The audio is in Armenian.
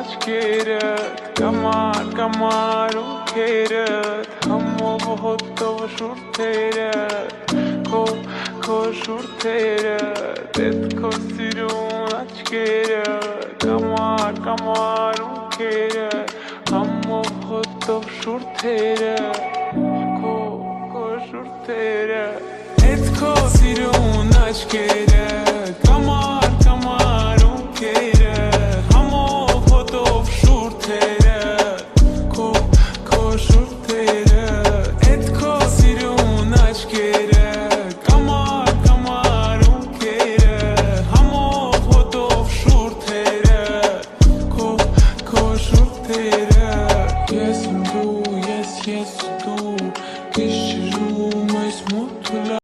աչքերդ Կամար ու քերդ Համով հոտով շուրթերդ Քո շուրթերդ Էդ քո սիրուն աչքերդ Կամար ու քերդ Համով հոտով շուրթերդ Քո շուրթերդ Էդ քո սիրուն աչքերդ